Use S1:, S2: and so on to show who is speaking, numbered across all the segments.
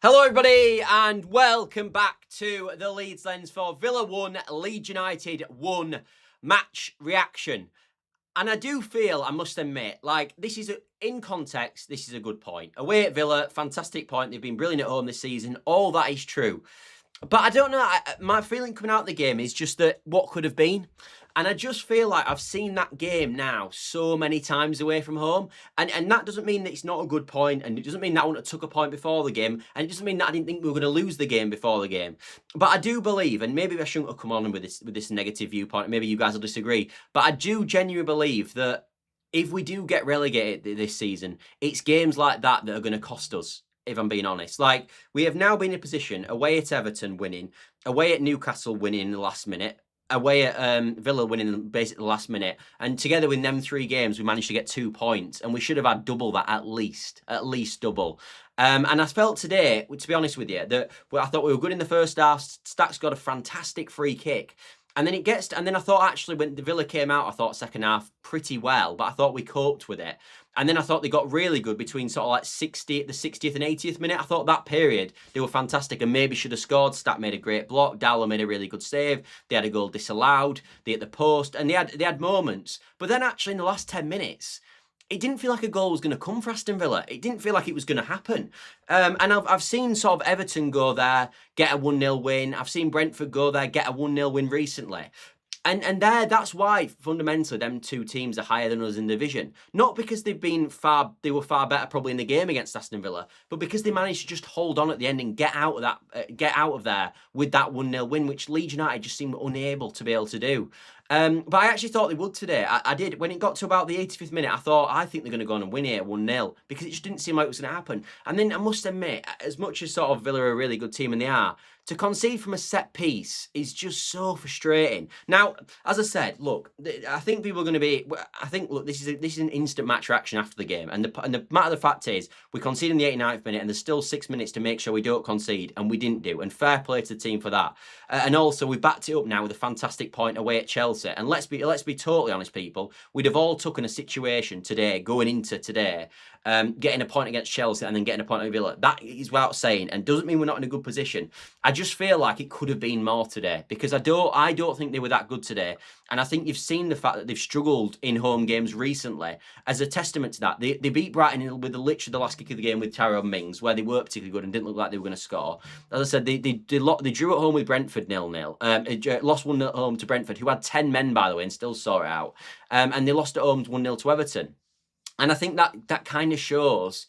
S1: Hello everybody and welcome back to the Leeds Lens for Villa 1, Leeds United 1 match reaction. And I do feel, I must admit, like in context, this is a good point. Away at Villa, fantastic point. They've been brilliant at home this season. All that is true. But I don't know, my feeling coming out of the game is just that what could have been. And I just feel like I've seen that game now so many times away from home. And that doesn't mean that it's not a good point, and it doesn't mean that I wouldn't have took a point before the game, and it doesn't mean that I didn't think we were going to lose the game before the game. But I do believe, and maybe I shouldn't have come on with this negative viewpoint, maybe you guys will disagree, but I do genuinely believe that if we do get relegated this season, it's games like that that are going to cost us, if I'm being honest. Like, we have now been in a position, away at Everton winning, away at Newcastle winning in the last minute, away at Villa winning basically the last minute, and together with them 3 games we managed to get 2 points, and we should have had double that at least double. And I felt today, to be honest with you, that I thought we were good in the first half. Stack's got a fantastic free kick. And then I thought actually when the Villa came out, I thought second half pretty well, but I thought we coped with it. And then I thought they got really good between sort of like the 60th and 80th minute. I thought that period, they were fantastic and maybe should have scored. Stack made a great block. Dowler made a really good save. They had a goal disallowed. They hit the post and they had moments. But then actually in the last 10 minutes, it didn't feel like a goal was going to come for Aston Villa. It didn't feel like it was going to happen. And I've seen sort of Everton go there, get a 1-0 win. I've seen Brentford go there, get a 1-0 win recently. And that's why fundamentally them 2 teams are higher than us in the division. Not because they were far better probably in the game against Aston Villa, but because they managed to just hold on at the end and get out of there with that 1-0 win, which Leeds United just seemed unable to be able to do. But I actually thought they would today. I did. When it got to about the 85th minute, I think they're going to go on and win here 1-0 because it just didn't seem like it was going to happen. And then I must admit, as much as sort of Villa are a really good team and they are, to concede from a set piece is just so frustrating. Now, as I said, look, I think people are going to be. I think, look, this is an instant match reaction after the game, and the matter of the fact is, we conceded in the 89th minute, and there's still 6 minutes to make sure we don't concede, and we didn't do. And fair play to the team for that. And also, we've backed it up now with a fantastic point away at Chelsea. And let's be totally honest, people. We'd have all taken a situation today, going into today, getting a point against Chelsea and then getting a point at Villa. That is without saying, and doesn't mean we're not in a good position. I just feel like it could have been more today because I don't think they were that good today. And I think you've seen the fact that they've struggled in home games recently as a testament to that. They beat Brighton with literally the last kick of the game with Tyrone Mings, where they weren't particularly good and didn't look like they were going to score. As I said, they drew at home with Brentford 0-0. Lost 1-0 at home to Brentford, who had 10 men, by the way, and still saw it out. And they lost at home 1-0 to Everton. And I think that kind of shows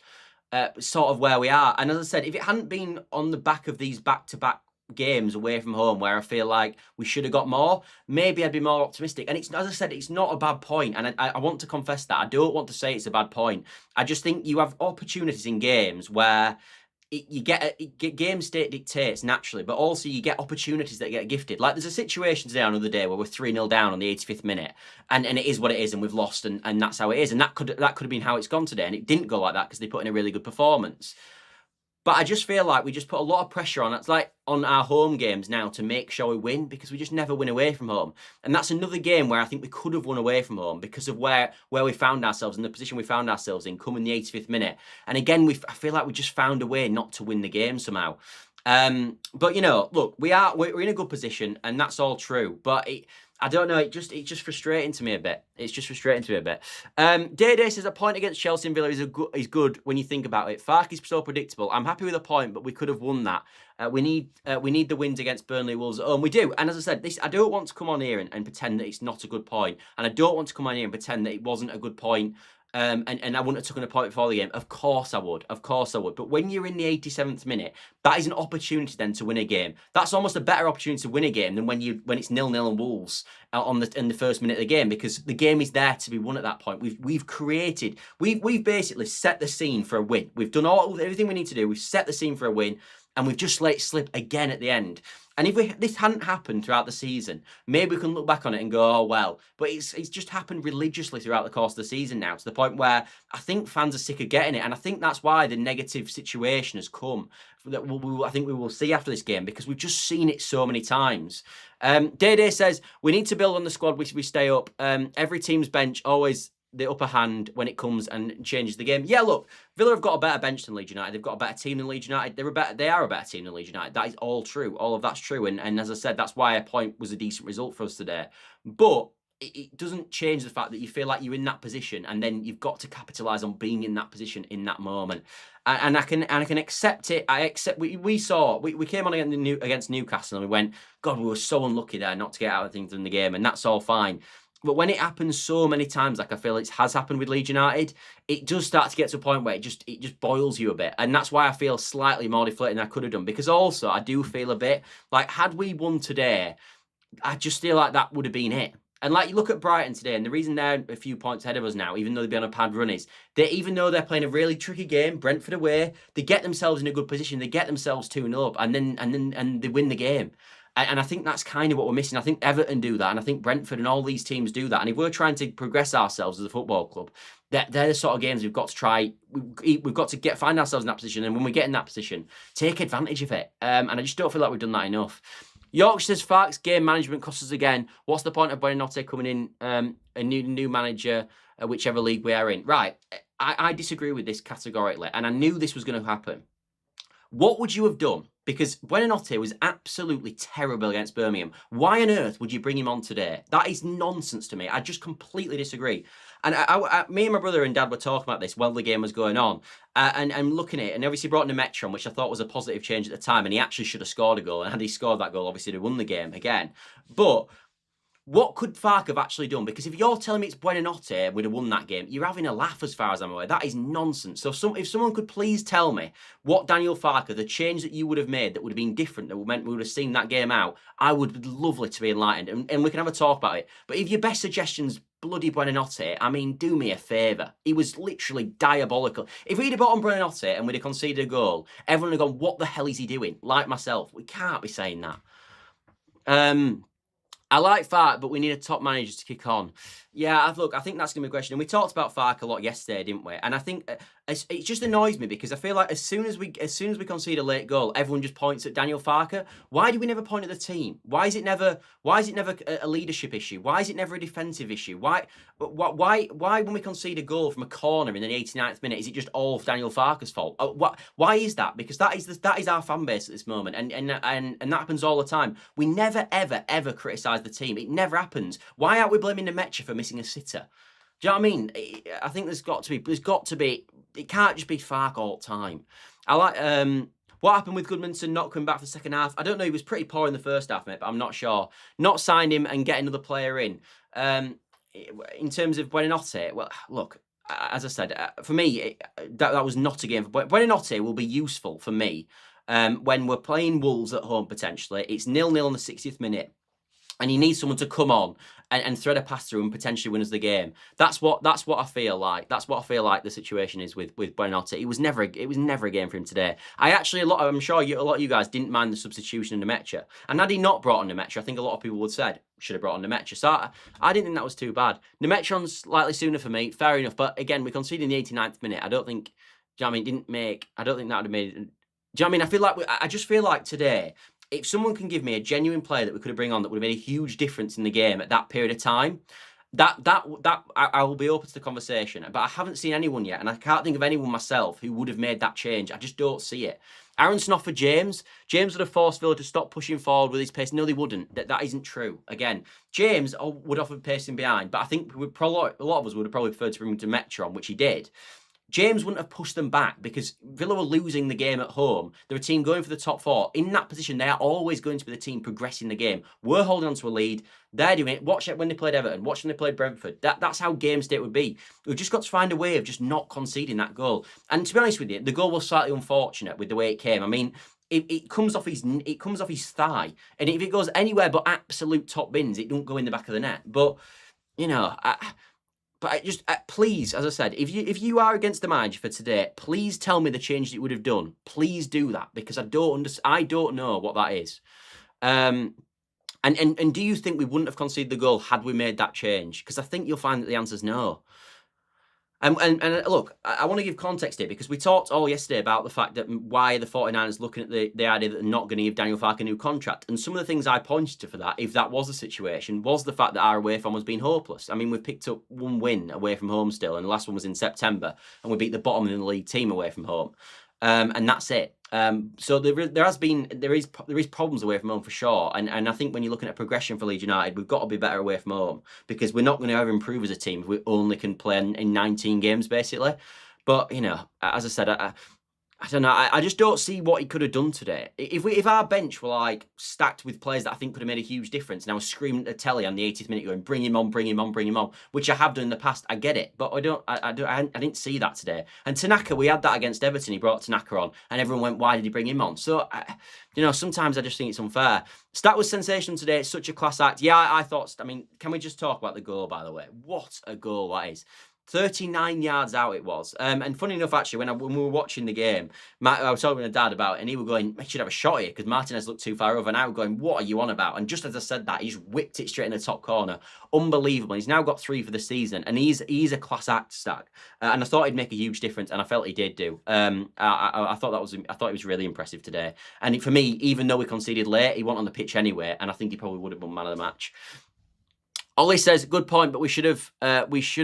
S1: sort of where we are. And as I said, if it hadn't been on the back of these back-to-back games away from home where I feel like we should have got more, maybe I'd be more optimistic. And it's, as I said, it's not a bad point, and I want to confess that. I don't want to say it's a bad point. I just think you have opportunities in games where game state dictates naturally, but also you get opportunities that get gifted. Like there's a situation today on another day where we're 3-0 down on the 85th minute, and it is what it is, and we've lost, and that's how it is. And that could have been how it's gone today, and it didn't go like that because they put in a really good performance. But I just feel like we just put a lot of pressure on. It's like on our home games now to make sure we win because we just never win away from home. And that's another game where I think we could have won away from home because of where we found ourselves and the position we found ourselves in coming the 85th minute. And again, I feel like we just found a way not to win the game somehow. But you know, look, we're in a good position, and that's all true. But I don't know. It's just frustrating to me a bit. It's just frustrating to me a bit. Day says a point against Chelsea and Villa is good when you think about it. Farke is so predictable. I'm happy with a point, but we could have won that. We need the wins against Burnley, Wolves at home. We do. And as I said, I don't want to come on here and pretend that it's not a good point, and I don't want to come on here and pretend that it wasn't a good point. And I wouldn't have taken a point before the game. Of course I would. Of course I would. But when you're in the 87th minute, that is an opportunity then to win a game. That's almost a better opportunity to win a game than when it's 0-0 and Wolves in the first minute of the game, because the game is there to be won at that point. We've basically set the scene for a win. We've done everything we need to do. We've set the scene for a win, and we've just let it slip again at the end. And if this hadn't happened throughout the season, maybe we can look back on it and go, oh, well. But it's just happened religiously throughout the course of the season now, to the point where I think fans are sick of getting it. And I think that's why the negative situation has come. That I think we will see after this game, because we've just seen it so many times. Day says, we need to build on the squad we stay up. Every team's bench always the upper hand when it comes and changes the game. Yeah, look, Villa have got a better bench than Leeds United. They've got a better team than Leeds United. They are a better team than Leeds United. That is all true. All of that's true. And as I said, that's why a point was a decent result for us today. But it doesn't change the fact that you feel like you're in that position, and then you've got to capitalise on being in that position in that moment. And I can accept it. I accept. We came on against Newcastle and we went, God, we were so unlucky there not to get out of things in the game, and that's all fine. But when it happens so many times, like I feel it has happened with Leeds United, it does start to get to a point where it just boils you a bit. And that's why I feel slightly more deflated than I could have done. Because also, I do feel a bit like, had we won today, I just feel like that would have been it. And like, you look at Brighton today, and the reason they're a few points ahead of us now, even though they've been on a pad run, is even though they're playing a really tricky game, Brentford away, they get themselves in a good position, they get themselves 2-0 up, and they win the game. And I think that's kind of what we're missing. I think Everton do that, and I think Brentford and all these teams do that. And if we're trying to progress ourselves as a football club, they're the sort of games we've got to try. We've got to find ourselves in that position, and when we get in that position, take advantage of it. And I just don't feel like we've done that enough. York says, Farke's game management costs us again. What's the point of Buonanotte coming in, a new manager, whichever league we are in? Right, I disagree with this categorically, and I knew this was going to happen. What would you have done? Because Buonanotte was absolutely terrible against Birmingham. Why on earth would you bring him on today? That is nonsense to me. I just completely disagree. And me and my brother and dad were talking about this while the game was going on. And I'm looking at it, and obviously brought in a Metron, which I thought was a positive change at the time. And he actually should have scored a goal. And had he scored that goal, obviously they'd won the game again. But what could Farke have actually done? Because if you're telling me it's Buonanotte would have won that game, you're having a laugh as far as I'm aware. That is nonsense. So if someone could please tell me what Daniel Farke, the change that you would have made that would have been different, that meant we would have seen that game out, I would love it to be enlightened. And we can have a talk about it. But if your best suggestion's bloody Buonanotte, I mean, do me a favour. He was literally diabolical. If we'd have bought on Buonanotte and we'd have conceded a goal, everyone would have gone, what the hell is he doing? Like myself. We can't be saying that. I like Farke, but we need a top manager to kick on. Yeah, look, I think that's going to be a question. And we talked about Farke a lot yesterday, didn't we? And I think it just annoys me because I feel like as soon as we concede a late goal, everyone just points at Daniel Farke. Why do we never point at the team? Why is it never a leadership issue? Why is it never a defensive issue? Why when we concede a goal from a corner in the 89th minute, is it just all Daniel Farke's fault? Why is that? Because that is our fan base at this moment, and that happens all the time. We never ever criticise the team. It never happens. Why aren't we blaming the Metcha for missing a sitter? Do you know what I mean? I think there's got to be. It can't just be Farke all the time. I like what happened with Goodmanson not coming back for the second half. I don't know. He was pretty poor in the first half, mate, but I'm not sure. Not signed him and get another player in. In terms of Buonanotte, well, look, as I said, for me, that was not a game for Buonanotte. Will be useful for me when we're playing Wolves at home potentially. It's 0-0 on the 60th minute. And you need someone to come on and thread a pass through and potentially win us the game. That's what I feel like. That's what I feel like the situation is with Buonanotte. It was never a game for him today. I'm sure a lot of you guys didn't mind the substitution in Nemecha. And had he not brought on Nemecha, I think a lot of people would have said should have brought on Nemecha. So I didn't think that was too bad. Nemetron's slightly sooner for me, fair enough. But again, we conceded in the 89th minute. I don't think, do you know what I mean? I don't think that would have made. Do you know what I mean? I just feel like today, if someone can give me a genuine player that we could have bring on that would have made a huge difference in the game at that period of time, I will be open to the conversation. But I haven't seen anyone yet, and I can't think of anyone myself who would have made that change. I just don't see it. Aronson offered James. James would have forced Villa to stop pushing forward with his pace. No, they wouldn't. That isn't true. Again, James would offer pacing behind, but I think a lot of us would have probably preferred to bring him to Metron, which he did. James wouldn't have pushed them back because Villa were losing the game at home. They're a team going for the top four. In that position, they are always going to be the team progressing the game. We're holding on to a lead. They're doing it. Watch it when they played Everton. Watch when they played Brentford. That's how game state would be. We've just got to find a way of just not conceding that goal. And to be honest with you, the goal was slightly unfortunate with the way it came. I mean, it comes off his thigh, and if it goes anywhere but absolute top bins, it don't go in the back of the net. But you know. But please, as I said, if you are against the manager for today, please tell me the change that you would have done. Please do that because I don't know what that is. And do you think we wouldn't have conceded the goal had we made that change? Because I think you'll find that the answer is no. And look, I want to give context here because we talked all yesterday about the fact that why the 49ers looking at the idea that they're not going to give Daniel Farke a new contract. And some of the things I pointed to for that, if that was the situation, was the fact that our away form was being hopeless. I mean, we've picked up one win away from home still, and the last one was in September, and we beat the bottom of the league team away from home. And that's it. So there is problems away from home for sure. And I think when you're looking at progression for Leeds United, we've got to be better away from home because we're not going to ever improve as a team if we only can play in 19 games basically. But you know, as I said, I don't know. I just don't see what he could have done today. If our bench were like stacked with players that I think could have made a huge difference, and I was screaming at the telly on the 80th minute, going, "Bring him on, bring him on, bring him on," which I have done in the past. I get it, but I didn't see that today. And Tanaka, we had that against Everton. He brought Tanaka on, and everyone went, "Why did he bring him on?" So, you know, sometimes I just think it's unfair. Stack was sensational today. It's such a class act. Yeah, I thought. I mean, can we just talk about the goal? By the way, what a goal that is. 39 yards out it was. And funny enough, actually, when we were watching the game, I was talking to Dad about it, and he was going, "I should have a shot here," because Martinez looked too far over. And I was going, "What are you on about?" And just as I said that, he's whipped it straight in the top corner. Unbelievable. He's now got 3 for the season, and he's a class act, Stack. And I thought he'd make a huge difference, and I felt he did do. I thought it was really impressive today. And for me, even though we conceded late, he went on the pitch anyway, and I think he probably would have won man of the match. Ollie says, "Good point, but we should have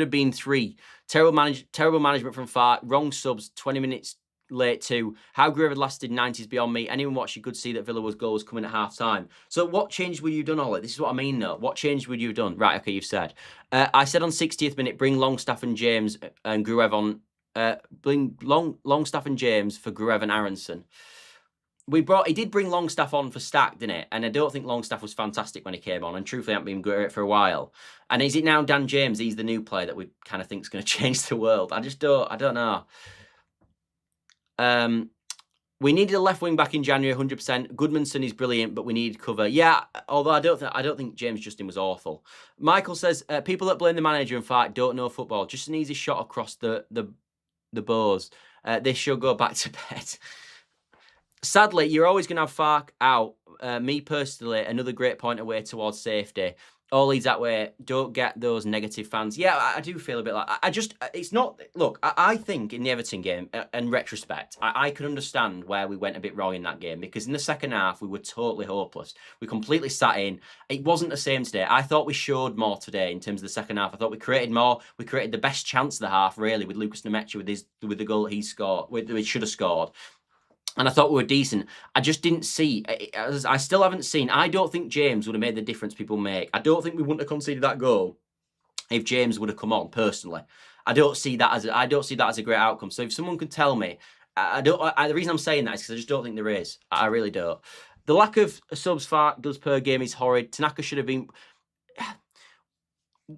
S1: been 3. Terrible management from Farke. Wrong subs. 20 minutes late too. How Gruever lasted 90s beyond me. Anyone watching could see that Villa's goal was coming at half time." So what change would you have done, Ollie? This is what I mean, though. What change would you have done? Right, okay, you've said. I said on 60th minute, bring Longstaff and James and Gruever on. Bring Longstaff and James for Gruever and Aronson. He did bring Longstaff on for Stack, didn't it? And I don't think Longstaff was fantastic when he came on, and truthfully, hasn't been great for a while. And is it now Dan James? He's the new player that we kind of think is going to change the world. I don't know. We needed a left wing back in January, 100%. Goodmanson is brilliant, but we needed cover. Yeah, although I don't think James Justin was awful. Michael says, people that blame the manager and Farke don't know football. Just an easy shot across the bows. They should go back to bed. Sadly, you're always going to have Farke out. Me personally, another great point away towards safety. All Leeds that way. Don't get those negative fans. Yeah, I do feel a bit like... it's not... Look, I think in the Everton game, in retrospect, I could understand where we went a bit wrong in that game, because in the second half, we were totally hopeless. We completely sat in. It wasn't the same today. I thought we showed more today in terms of the second half. I thought we created more. We created the best chance of the half, really, with Lucas Nemecha with the goal he scored, which should have scored. And I thought we were decent. I just didn't see. I still haven't seen. I don't think James would have made the difference people make. I don't think we wouldn't have conceded that goal if James would have come on. Personally, I don't see that as a great outcome. So if someone could tell me, the reason I'm saying that is because I just don't think there is. I really don't. The lack of subs Farke does per game is horrid. Tanaka should have been.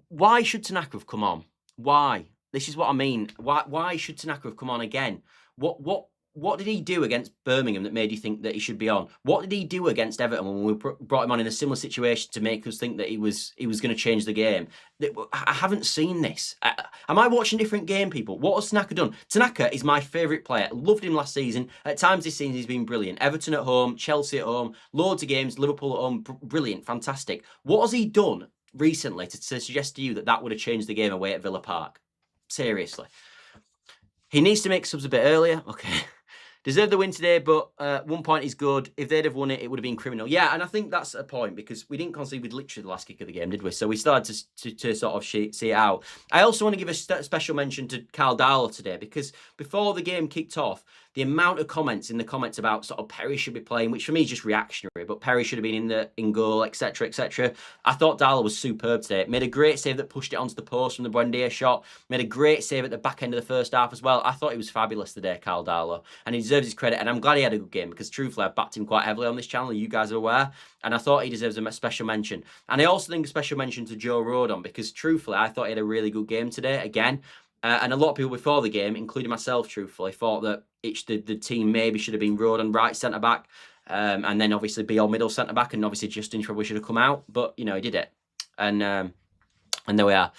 S1: Why should Tanaka have come on? Why? This is what I mean. Why should Tanaka have come on again? What did he do against Birmingham that made you think that he should be on? What did he do against Everton when we brought him on in a similar situation to make us think that he was going to change the game? I haven't seen this. Am I watching a different game, people? What has Tanaka done? Tanaka is my favourite player. Loved him last season. At times this season he's been brilliant. Everton at home, Chelsea at home, loads of games, Liverpool at home, brilliant, fantastic. What has he done recently to suggest to you that would have changed the game away at Villa Park? Seriously. He needs to make subs a bit earlier. Okay. Deserved the win today, but 1 point is good. If they'd have won it, it would have been criminal. Yeah, and I think that's a point, because we didn't concede with literally the last kick of the game, did we? So we still had to sort of see it out. I also want to give a special mention to Carl Darlow today, because before the game kicked off, the amount of comments about sort of Perry should be playing, which for me is just reactionary, but Perry should have been in goal, etc., etc. I thought Darlow was superb today. Made a great save that pushed it onto the post from the Buendia shot. Made a great save at the back end of the first half as well. I thought he was fabulous today, Carl Darlow, and he deserves his credit. And I'm glad he had a good game, because truthfully, I've backed him quite heavily on this channel. You guys are aware, and I thought he deserves a special mention. And I also think a special mention to Joe Rodon, because truthfully, I thought he had a really good game today again. And a lot of people before the game, including myself, truthfully, thought that the team maybe should have been Rodon right centre back, and then obviously Beale middle centre back, and obviously Justin probably should have come out, but you know, he did it, and there we are.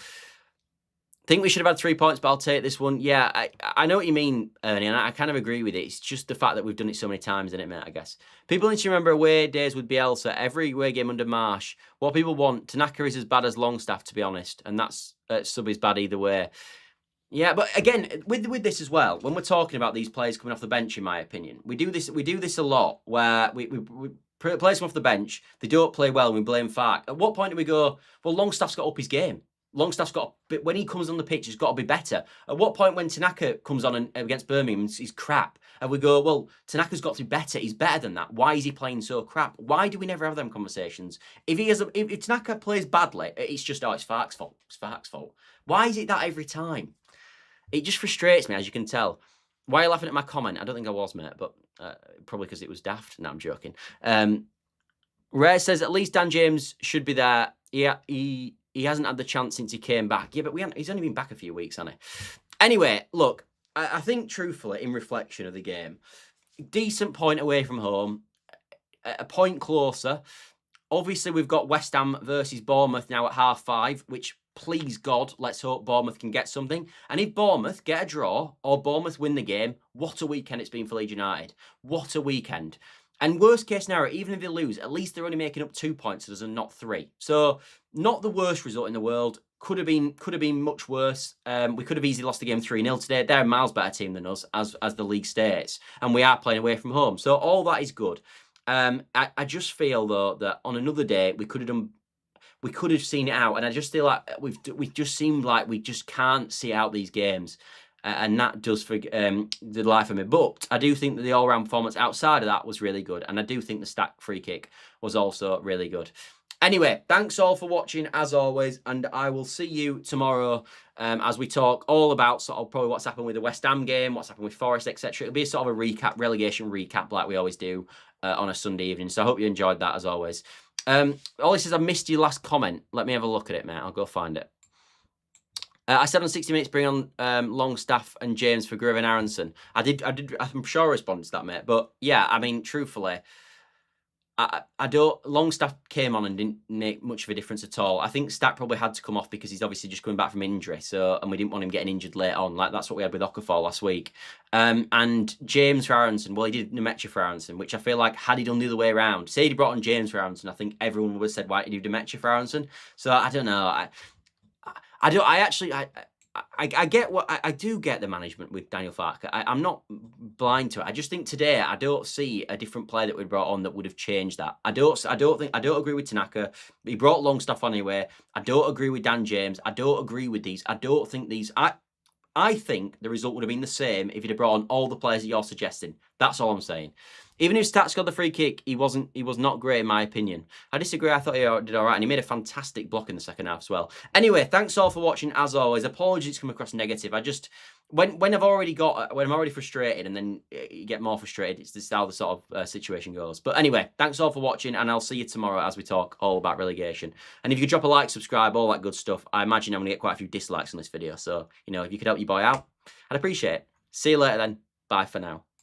S1: Think we should have had 3 points, but I'll take this one. Yeah, I know what you mean, Ernie, and I kind of agree with it. It's just the fact that we've done it so many times, isn't it, mate, I guess. People need to remember away days with Bielsa. Every away game under Marsh. What people want, Tanaka is as bad as Longstaff, to be honest, and that's sub is bad either way. Yeah, but again, with this as well, when we're talking about these players coming off the bench, in my opinion, we do this a lot where we players come off the bench, they don't play well, and we blame Farke. At what point do we go, well, Longstaff's got up his game? Longstaff's got, when he comes on the pitch, he's got to be better. At what point when Tanaka comes on against Birmingham, he's crap, and we go, well, Tanaka's got to be better. He's better than that. Why is he playing so crap? Why do we never have them conversations? If Tanaka plays badly, it's just, oh, it's Farke's fault. It's Farke's fault. Why is it that every time? It just frustrates me, as you can tell. Why are you laughing at my comment? I don't think I was, mate, but probably because it was daft. No, I'm joking. Rare says, at least Dan James should be there. He hasn't had the chance since he came back. Yeah, but he's only been back a few weeks, hasn't he? Anyway, look, I think truthfully, in reflection of the game, decent point away from home, a point closer. Obviously, we've got West Ham versus Bournemouth now at 5:30, which, please God, let's hope Bournemouth can get something. And if Bournemouth get a draw or Bournemouth win the game, what a weekend it's been for Leeds United. What a weekend. And worst case scenario, even if they lose, at least they're only making up 2 points and not 3. So not the worst result in the world. Could have been much worse. We could have easily lost the game 3-0 today. They're a miles better team than us, as the league states. And we are playing away from home. So all that is good. I just feel though that on another day we could have seen it out, and I just feel like we just seemed like we just can't see out these games, and that does for the life of me. But I do think that the all-round performance outside of that was really good, and I do think the stack free kick was also really good. Anyway, thanks all for watching as always, and I will see you tomorrow as we talk all about sort of probably what's happened with the West Ham game, what's happened with Forest, etc. It'll be a sort of a relegation recap like we always do on a Sunday evening. So I hope you enjoyed that as always. Ollie says, I missed your last comment. Let me have a look at it, mate. I'll go find it. I said on 60 Minutes, bring on Longstaff and James for Grieve and Aronson. I'm sure I responded to that, mate. But yeah, I mean, truthfully, Longstaff came on and didn't make much of a difference at all. I think Stack probably had to come off because he's obviously just coming back from injury. And we didn't want him getting injured late on. Like that's what we had with Okafor last week. And James for Aronson, well, he did Nemecha for Aronson, which I feel like had he done the other way around, say he brought on James for Aronson, I think everyone would have said, why did he do Nemecha for Aronson? So I don't know. I get what I do get the management with Daniel Farke. I'm not blind to it. I just think today I don't see a different player that we brought on that would have changed that. I don't agree with Tanaka. He brought Longstaff on anyway. I don't agree with Dan James. I don't agree with these. I don't think these. I think the result would have been the same if he'd have brought on all the players that you're suggesting. That's all I'm saying. Even if Stats got the free kick, he was not great in my opinion. I disagree. I thought he did all right, and he made a fantastic block in the second half as well. Anyway, thanks all for watching as always. Apologies to come across negative. I just when I'm already frustrated, and then you get more frustrated, it's just how the sort of situation goes. But anyway, thanks all for watching, and I'll see you tomorrow as we talk all about relegation. And if you could drop a like, subscribe, all that good stuff. I imagine I'm gonna get quite a few dislikes on this video, so if you could help your boy out, I'd appreciate it. See you later then. Bye for now.